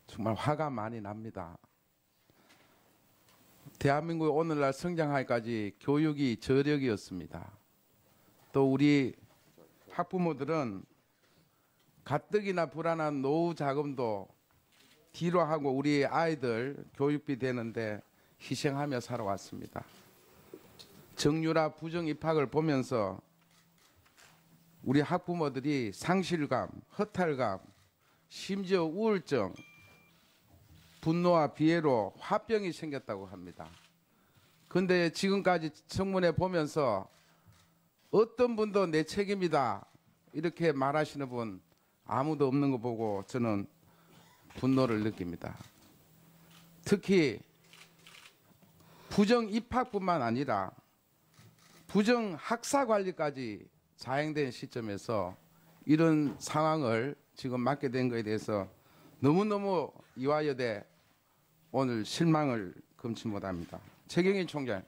정말 화가 많이 납니다. 대한민국이 오늘날 성장하기까지 교육이 저력이었습니다. 또 우리 학부모들은 가뜩이나 불안한 노후 자금도 뒤로 하고 우리 아이들 교육비 되는데 희생하며 살아왔습니다. 정유라 부정 입학을 보면서 우리 학부모들이 상실감, 허탈감, 심지어 우울증, 분노와 비애로 화병이 생겼다고 합니다. 그런데 지금까지 청문회 보면서 어떤 분도 내 책임이다 이렇게 말하시는 분 아무도 없는 거 보고 저는 분노를 느낍니다. 특히 부정 입학뿐만 아니라 부정 학사 관리까지 자행된 시점에서 이런 상황을 지금 맞게 된 것에 대해서 너무너무 이화여대 오늘 실망을 금치 못합니다. 최경희 총장,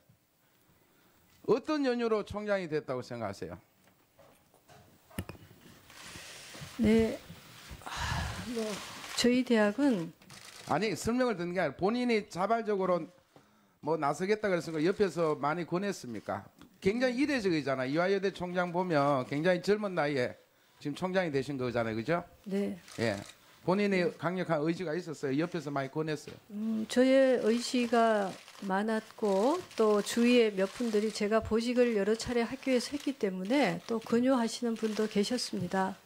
어떤 연유로 총장이 됐다고 생각하세요? 네, 저희 대학은 아니 설명을 듣는 게 아니라 본인이 자발적으로 뭐 나서겠다 그래서 옆에서 많이 권했습니까? 굉장히 이례적이잖아요. 이화여대 총장 보면 굉장히 젊은 나이에 지금 총장이 되신 거잖아요, 그죠? 네. 예. 본인의 강력한 의지가 있었어요. 옆에서 많이 권했어요. 저의 의지가 많았고 또 주위에 몇 분들이 제가 보직을 여러 차례 학교에서 했기 때문에 또 권유하시는 분도 계셨습니다.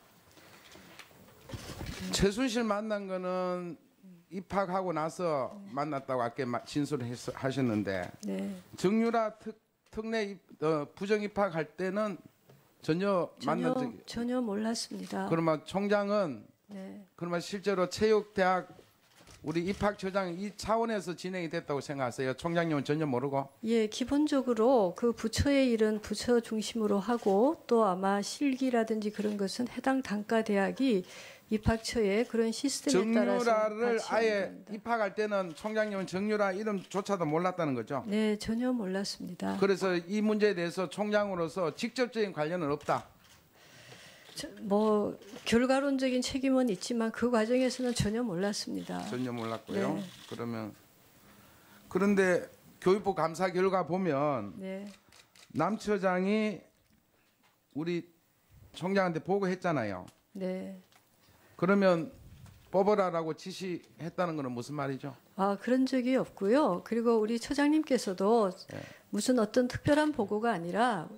최순실 만난 거는 입학하고 나서 만났다고 아까 진술하셨는데 네. 정유라 특례 부정 입학할 때는 전혀 만난 적이 전혀 몰랐습니다. 그러면 총장은 네. 그러면 실제로 체육대학 우리 입학처장 이 차원에서 진행이 됐다고 생각하세요? 총장님은 전혀 모르고? 예, 기본적으로 그 부처의 일은 부처 중심으로 하고 또 아마 실기라든지 그런 것은 해당 단과 대학이 입학처의 그런 시스템에 따라서 정유라를 같이 아예 합니다. 입학할 때는 총장님은 정유라 이름조차도 몰랐다는 거죠? 네, 전혀 몰랐습니다. 그래서 이 문제에 대해서 총장으로서 직접적인 관련은 없다. 뭐 결과론적인 책임은 있지만 그 과정에서는 전혀 몰랐습니다. 전혀 몰랐고요. 네. 그러면 그런데 교육부 감사 결과 보면 네, 남 처장이 우리 총장한테 보고했잖아요. 네. 그러면 뽑아라라고 지시했다는 것은 무슨 말이죠? 아, 그런 적이 없고요. 그리고 우리 처장님께서도 네. 무슨 어떤 특별한 보고가 아니라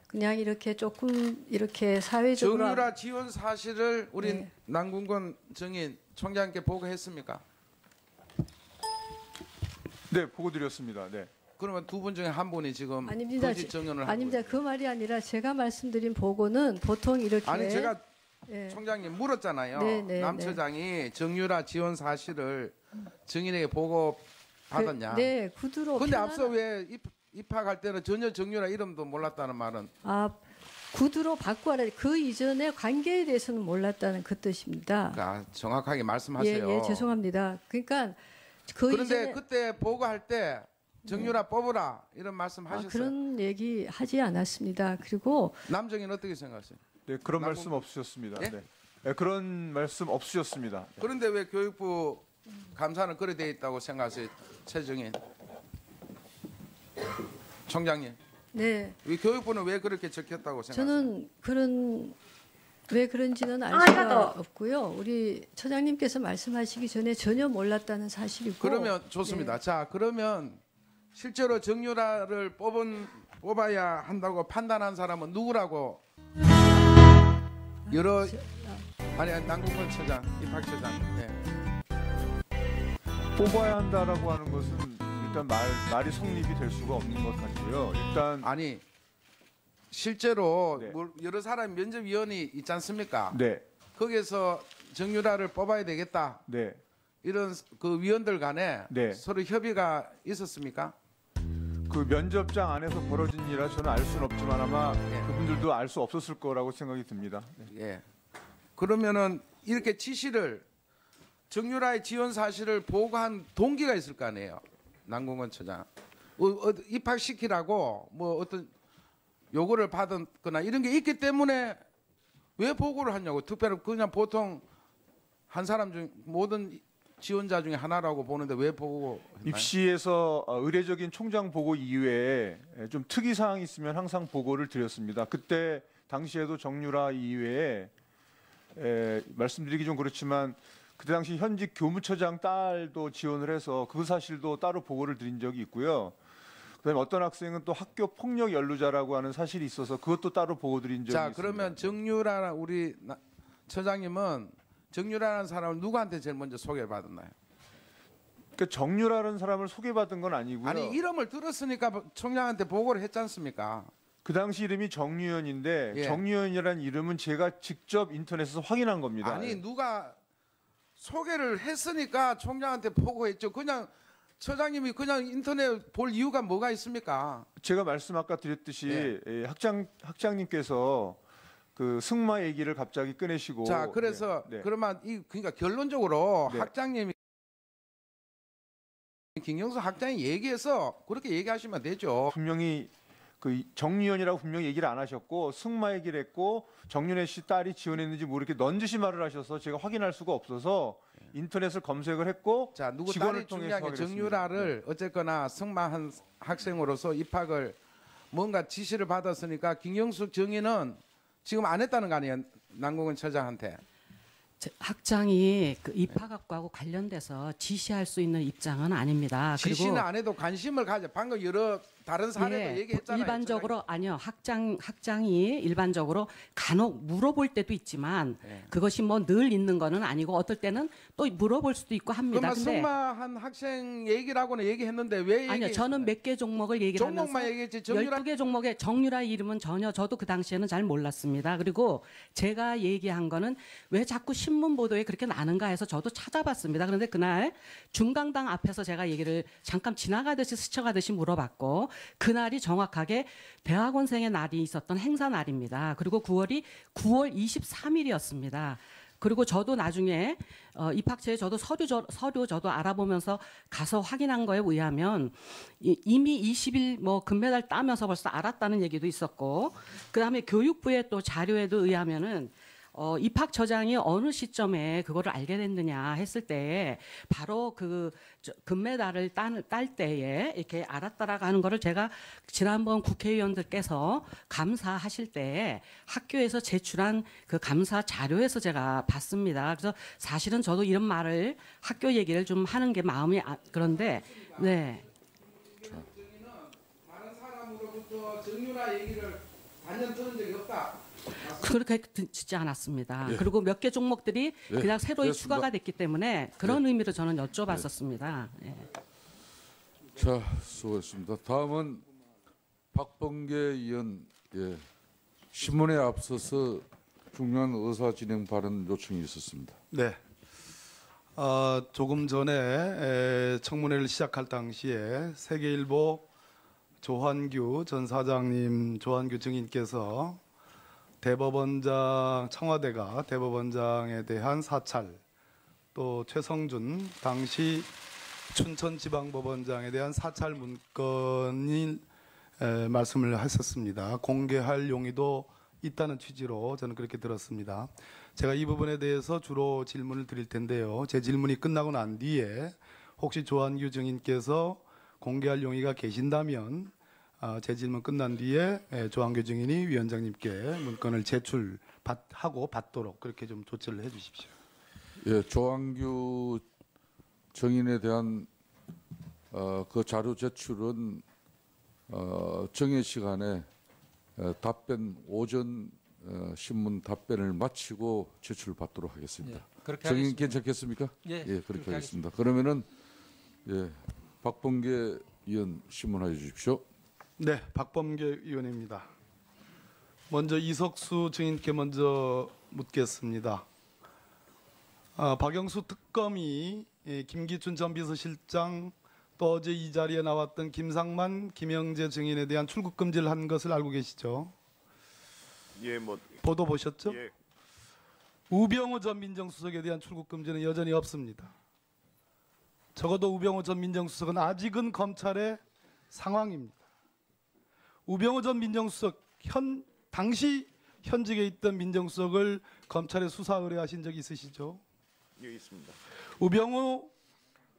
그냥 이렇게 조금 이렇게 사회적으로 정유라 지원 사실을 우리 네. 남궁건 정인 총장께 보고했습니까? 네, 보고 드렸습니다. 네. 그러면 두 분 중에 한 분이 지금 아닙니다. 거짓 정연을 하고 아닙니다. 있어요. 그 말이 아니라 제가 말씀드린 보고는 보통 이렇게 아니 제가 예. 총장님 물었잖아요. 네, 네, 남 네. 처장이 정유라 지원 사실을 정인에게 보고 받았냐? 네, 구두로 근데 편안한- 앞서 왜 입학할 때는 전혀 정유라 이름도 몰랐다는 말은 아, 구두로 바꾸라. 그 이전의 관계에 대해서는 몰랐다는 그 뜻입니다. 그러니까 정확하게 말씀하세요. 예, 죄송합니다. 그러니까 그 그런데 이전에 그때 보고할 때 정유라 뽑으라 이런 아, 말씀하셨어요. 그런 얘기 하지 않았습니다. 그리고 남정인 어떻게 생각하세요? 네, 그런 남궁- 말씀 없으셨습니다. 예? 네. 네, 그런 말씀 없으셨습니다. 네. 그런데 왜 교육부 감사는 그래 돼 있다고 생각하세요? 최정인 총장님, 네, 이 교육부는 왜 그렇게 적혔다고 생각하세요? 저는 그런 왜 그런지는 알 수가 없고요. 우리 처장님께서 말씀하시기 전에 전혀 몰랐다는 사실이고. 그러면 좋습니다. 네. 자, 그러면 실제로 정유라를 뽑아야 한다고 판단한 사람은 누구라고? 여러 아니 남궁건 처장, 입학처장. 네. 뽑아야 한다라고 하는 것은 일단 말이 성립이 될 수가 없는 것 같고요. 일단 아니 실제로 네. 여러 사람 면접위원이 있지 않습니까? 네, 거기에서 정유라를 뽑아야 되겠다. 네, 이런 그 위원들 간에 네. 서로 협의가 있었습니까? 그 면접장 안에서 벌어진 일이라 저는 알 수는 없지만 아마 예. 그분들도 알 수 없었을 거라고 생각이 듭니다. 네. 예. 그러면은 이렇게 지시를 정유라의 지원 사실을 보고한 동기가 있을 거 아니에요. 남궁건 처장 입학시키라고 뭐 어떤 요구를 받았거나 이런 게 있기 때문에 왜 보고를 하냐고. 특별히 그냥 보통 한 사람 중 모든 지원자 중에 하나라고 보는데 왜 보고 했나요? 입시에서 의례적인 총장 보고 이외에 좀 특이 사항이 있으면 항상 보고를 드렸습니다. 그때 당시에도 정유라 이외에 말씀드리기 좀 그렇지만 그때 당시 현직 교무처장 딸도 지원을 해서 그 사실도 따로 보고를 드린 적이 있고요. 그다음에 어떤 학생은 또 학교 폭력 연루자라고 하는 사실이 있어서 그것도 따로 보고 드린 적이 있습니다. 자, 그러면 정유라 우리 처장님은 정유라라는 사람을 누구한테 제일 먼저 소개받았나요? 그러니까 정유라는 사람을 소개받은 건 아니고요. 아니 이름을 들었으니까 총장한테 보고를 했지 않습니까? 그 당시 이름이 정유현인데 예. 정유현이라는 이름은 제가 직접 인터넷에서 확인한 겁니다. 아니 누가 소개를 했으니까 총장한테 보고했죠. 그냥 처장님이 그냥 인터넷 볼 이유가 뭐가 있습니까? 제가 말씀 아까 드렸듯이 예. 학장님께서 그 승마 얘기를 갑자기 꺼내시고 자, 그래서 네. 그러면 그러니까 결론적으로 네. 학장님이 김경수 학장이 얘기해서 그렇게 얘기하시면 되죠. 분명히 그 정유현이라고 분명히 얘기를 안 하셨고 승마 얘기를 했고 정윤혜 씨 딸이 지원했는지 모르게 넌지시 말을 하셔서 제가 확인할 수가 없어서 인터넷을 검색을 했고 자, 누구 직원을 딸이 통해서 중요한 게 확인했습니다. 정유라를 어쨌거나 승마한 학생으로서 입학을 뭔가 지시를 받았으니까 김경수 정의는 지금 안 했다는 거 아니에요? 남궁은 처장한테. 학장이 그 입학학과하고 관련돼서 지시할 수 있는 입장은 아닙니다. 지시는 안 해도 관심을 가져. 방금 여러 다른 사례도 예, 얘기했잖아요. 일반적으로 아니요. 학장이 일반적으로 간혹 물어볼 때도 있지만 예. 그것이 뭐 늘 있는 거는 아니고 어떨 때는 또 물어볼 수도 있고 합니다. 그러면 근데 승마한 학생 얘기라고는 얘기했는데 왜 얘기? 아니요. 저는 몇 개 종목을 얘기를 종목만 하면서 얘기했지. 정유라 12개 종목의 정유라 이름은 전혀 저도 그 당시에는 잘 몰랐습니다. 그리고 제가 얘기한 거는 왜 자꾸 신문 보도에 그렇게 나는가 해서 저도 찾아봤습니다. 그런데 그날 중강당 앞에서 제가 얘기를 잠깐 지나가듯이 스쳐가듯이 물어봤고 그날이 정확하게 대학원생의 날이 있었던 행사 날입니다. 그리고 9월 23일이었습니다. 그리고 저도 나중에 입학처에 저도 서류 저도 알아보면서 가서 확인한 거에 의하면 이미 20일 뭐 금메달 따면서 벌써 알았다는 얘기도 있었고 그다음에 교육부의 또 자료에도 의하면은 입학처장이 어느 시점에 그거를 알게 됐느냐 했을 때 바로 그 금메달을 딸 때에 이렇게 알았다라고 하는 거를 제가 지난번 국회의원들께서 감사하실 때 학교에서 제출한 그 감사 자료에서 제가 봤습니다. 그래서 사실은 저도 이런 말을 학교 얘기를 좀 하는 게 마음이 그런데 네. 다른 사람으로부터 정유라 얘기를 단연 들은 적이 없다. 그렇게 듣지 않았습니다. 예. 그리고 몇 개 종목들이 예, 그냥 새로이 됐습니다. 추가가 됐기 때문에 그런 의미로 저는 여쭤봤었습니다. 예. 자, 수고했습니다. 다음은 박범계 의원, 예, 신문에 앞서서 중요한 의사 진행 발언 요청이 있었습니다. 네. 조금 전에 청문회를 시작할 당시에 세계일보 조한규 전 사장님, 조한규 증인께서 대법원장 청와대가 대법원장에 대한 사찰 또 최성준 당시 춘천지방법원장에 대한 사찰 문건이 말씀을 하셨습니다. 공개할 용의도 있다는 취지로 저는 그렇게 들었습니다. 제가 이 부분에 대해서 주로 질문을 드릴 텐데요. 제 질문이 끝나고 난 뒤에 혹시 조한규 증인께서 공개할 용의가 계신다면 제 질문 끝난 뒤에 조한규 증인이 위원장님께 문건을 제출하고 받도록 그렇게 좀 조치를 해주십시오. 예, 조한규 정인에 대한 그 자료 제출은 정해 시간에 답변 오전 신문 답변을 마치고 제출받도록 하겠습니다. 그렇게 정인 하겠습니다. 괜찮겠습니까? 예, 그렇게 그렇게 하겠습니다. 그러면은 예, 박범계 의원 신문하여 주십시오. 네, 박범계 의원입니다. 먼저 이석수 증인께 먼저 묻겠습니다. 박영수 특검이 김기춘 전 비서실장 또 어제 이 자리에 나왔던 김상만, 김영재 증인에 대한 출국 금지를 한 것을 알고 계시죠? 예, 뭐 보도 보셨죠? 예, 우병우 전 민정수석에 대한 출국 금지는 여전히 없습니다. 적어도 우병우 전 민정수석은 아직은 검찰의 상황입니다. 우병우 전 민정수석 당시 현직에 있던 민정수석을 검찰에 수사 의뢰하신 적이 있으시죠? 예, 있습니다. 우병우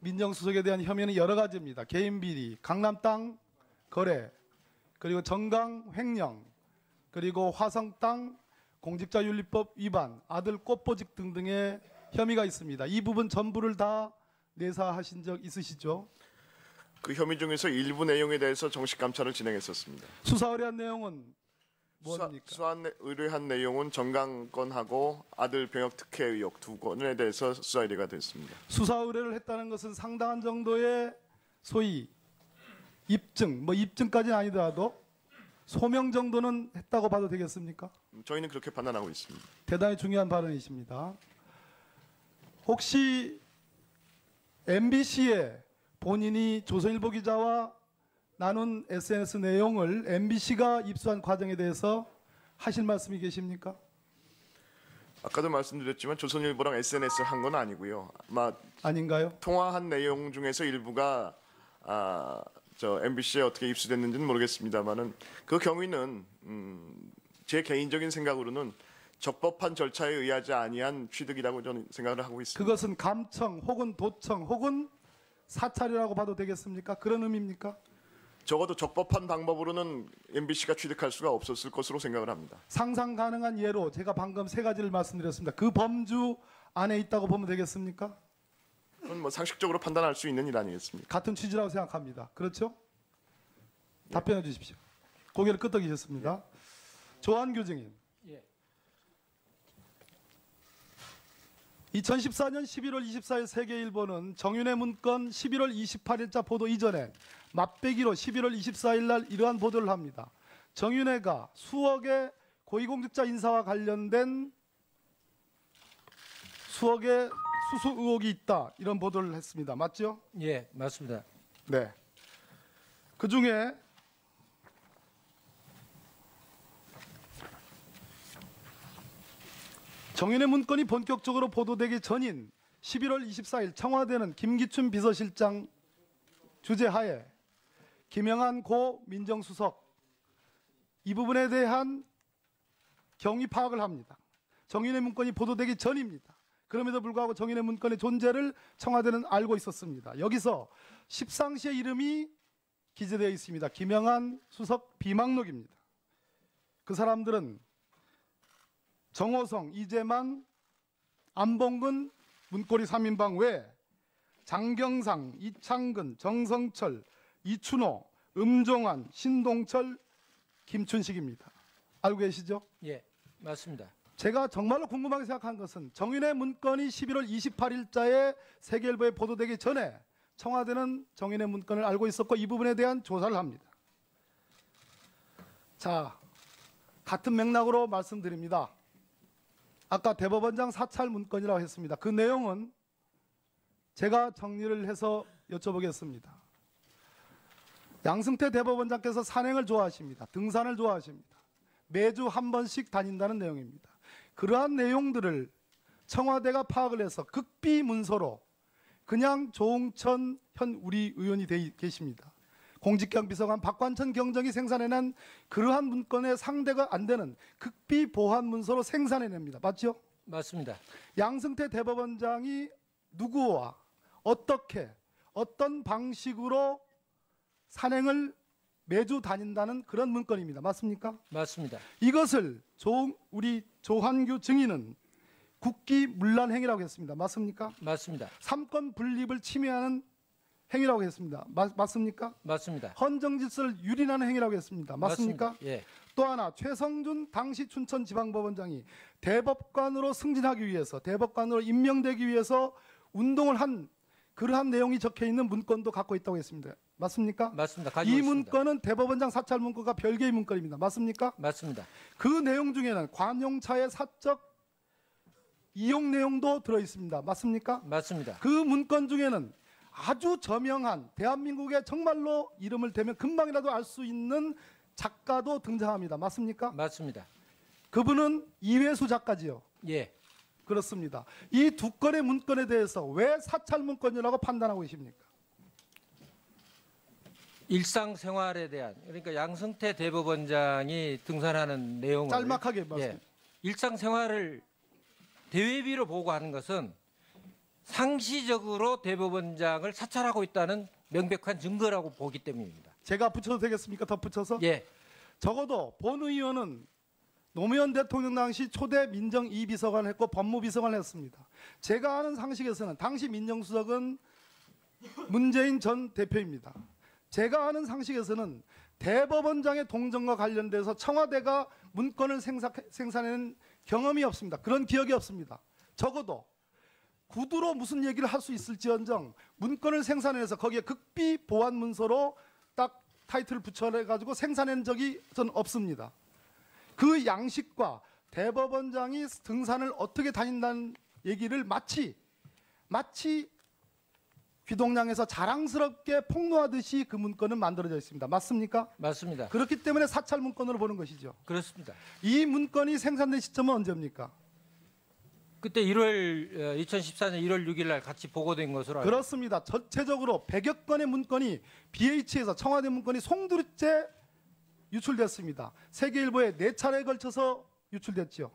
민정수석에 대한 혐의는 여러 가지입니다. 개인 비리, 강남 땅 거래, 그리고 정강 횡령, 그리고 화성 땅 공직자윤리법 위반, 아들 꽃보직 등등의 혐의가 있습니다. 이 부분 전부를 다 내사하신 적 있으시죠? 그 혐의 중에서 일부 내용에 대해서 정식 감찰을 진행했었습니다. 수사 의뢰한 내용은 뭡니까? 의뢰한 내용은 정강건하고 아들 병역 특혜 의혹 두 건에 대해서 수사 의뢰가 됐습니다. 수사 의뢰를 했다는 것은 상당한 정도의 소위 입증, 뭐 입증까지는 아니더라도 소명 정도는 했다고 봐도 되겠습니까? 저희는 그렇게 판단하고 있습니다. 대단히 중요한 발언이십니다. 혹시 MBC에 본인이 조선일보 기자와 나눈 SNS 내용을 MBC가 입수한 과정에 대해서 하실 말씀이 계십니까? 아까도 말씀드렸지만 조선일보랑 SNS를 한 건 아니고요. 아마 아닌가요? 통화한 내용 중에서 일부가 MBC에 어떻게 입수됐는지는 모르겠습니다만은 그 경위는 제 개인적인 생각으로는 적법한 절차에 의하지 아니한 취득이라고 저는 생각을 하고 있습니다. 그것은 감청 혹은 도청 혹은 사찰이라고 봐도 되겠습니까? 그런 의미입니까? 적어도 적법한 방법으로는 MBC가 취득할 수가 없었을 것으로 생각을 합니다. 상상 가능한 예로 제가 방금 세 가지를 말씀드렸습니다. 그 범주 안에 있다고 보면 되겠습니까? 그건 뭐 상식적으로 판단할 수 있는 일 아니겠습니까? 같은 취지라고 생각합니다. 그렇죠? 답변해 주십시오. 고개를 끄덕이셨습니다. 조한규 증인. 2014년 11월 24일 세계일보는 정윤회 문건 11월 28일자 보도 이전에 맛배기로 11월 24일 날 이러한 보도를 합니다. 정윤회가 수억의 고위공직자 인사와 관련된 수억의 수수 의혹이 있다. 이런 보도를 했습니다. 맞죠? 예, 맞습니다. 네. 그 중에 정윤회 문건이 본격적으로 보도되기 전인 11월 24일 청와대는 김기춘 비서실장 주재하에 김영한 고 민정수석 이 부분에 대한 경위 파악을 합니다. 정윤회 문건이 보도되기 전입니다. 그럼에도 불구하고 정윤회 문건의 존재를 청와대는 알고 있었습니다. 여기서 십상시의 이름이 기재되어 있습니다. 김영한 수석 비망록입니다. 그 사람들은 정호성, 이재만, 안봉근 문고리 3인방 외 장경상, 이창근, 정성철, 이춘호, 음종환, 신동철, 김춘식입니다. 알고 계시죠? 예, 맞습니다. 제가 정말로 궁금하게 생각한 것은 정윤회 문건이 11월 28일자에 세계일보에 보도되기 전에 청와대는 정윤회 문건을 알고 있었고 이 부분에 대한 조사를 합니다. 자, 같은 맥락으로 말씀드립니다. 아까 대법원장 사찰 문건이라고 했습니다. 그 내용은 제가 정리를 해서 여쭤보겠습니다. 양승태 대법원장께서 산행을 좋아하십니다. 등산을 좋아하십니다. 매주 한 번씩 다닌다는 내용입니다. 그러한 내용들을 청와대가 파악을 해서 극비 문서로 그냥 조홍천 현 우리 의원이 계십니다. 공직경 비서관 박관천 경정이 생산해낸 그러한 문건의 상대가 안 되는 극비 보안 문서로 생산해냅니다. 맞죠? 맞습니다. 양승태 대법원장이 누구와 어떻게 어떤 방식으로 산행을 매주 다닌다는 그런 문건입니다. 맞습니까? 맞습니다. 이것을 우리 조한규 증인은 국기문란 행위라고 했습니다. 맞습니까? 맞습니다. 삼권 분립을 침해하는 행위라고 했습니다. 맞습니까? 맞습니다. 헌정 질서를 유린하는 행위라고 했습니다. 맞습니까? 예. 또 하나 최성준 당시 춘천지방법원장이 대법관으로 승진하기 위해서 대법관으로 임명되기 위해서 운동을 한 그러한 내용이 적혀 있는 문건도 갖고 있다고 했습니다. 맞습니까? 맞습니다. 가지고 이 있습니다. 문건은 대법원장 사찰 문건과 별개의 문건입니다. 맞습니까? 맞습니다. 그 내용 중에는 관용차의 사적 이용 내용도 들어 있습니다. 맞습니까? 맞습니다. 그 문건 중에는 아주 저명한 대한민국의 정말로 이름을 대면 금방이라도 알 수 있는 작가도 등장합니다. 맞습니까? 맞습니다. 그분은 이회수 작가지요. 예. 그렇습니다. 이 두 건의 문건에 대해서 왜 사찰 문건이라고 판단하고 계십니까? 일상생활에 대한 그러니까 양승태 대법원장이 등산하는 내용을 짤막하게 말씀해 주세요. 일상생활을 대외비로 보고하는 것은 상시적으로 대법원장을 사찰하고 있다는 명백한 증거라고 보기 때문입니다. 제가 붙여도 되겠습니까? 덧붙여서? 예, 적어도 본 의원은 노무현 대통령 당시 초대 민정 2비서관을 했고 법무비서관을 했습니다. 제가 아는 상식에서는 당시 민정수석은 문재인 전 대표입니다. 제가 아는 상식에서는 대법원장의 동정과 관련돼서 청와대가 문건을 생산하는 경험이 없습니다. 그런 기억이 없습니다. 적어도 구두로 무슨 얘기를 할 수 있을지언정 문건을 생산해서 거기에 극비 보안 문서로 딱 타이틀을 붙여가지고 생산한 적이 전 없습니다. 그 양식과 대법원장이 등산을 어떻게 다닌다는 얘기를 마치 귀동량에서 자랑스럽게 폭로하듯이 그 문건은 만들어져 있습니다. 맞습니까? 맞습니다. 그렇기 때문에 사찰 문건으로 보는 것이죠. 그렇습니다. 이 문건이 생산된 시점은 언제입니까? 그때 2014년 1월 6일 날 같이 보고된 것으로 알고 그렇습니다. 전체적으로 100여 건의 문건이 BH에서 청와대 문건이 송두리째 유출됐습니다. 세계일보에 4차례에 걸쳐서 유출됐죠.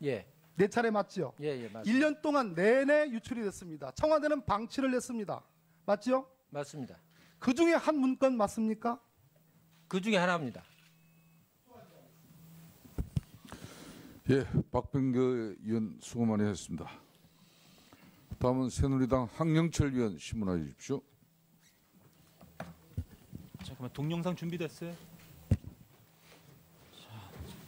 예, 4차례 맞죠? 예, 맞습니다. 1년 동안 내내 유출이 됐습니다. 청와대는 방치를 했습니다. 맞죠? 맞습니다. 그 중에 한 문건 맞습니까? 그 중에 하나입니다. 예, 박병계 의원 수고 많이 했습니다. 다음은 새누리당 황영철 의원 신문하여 주십시오. 잠깐만 동영상 준비됐어요?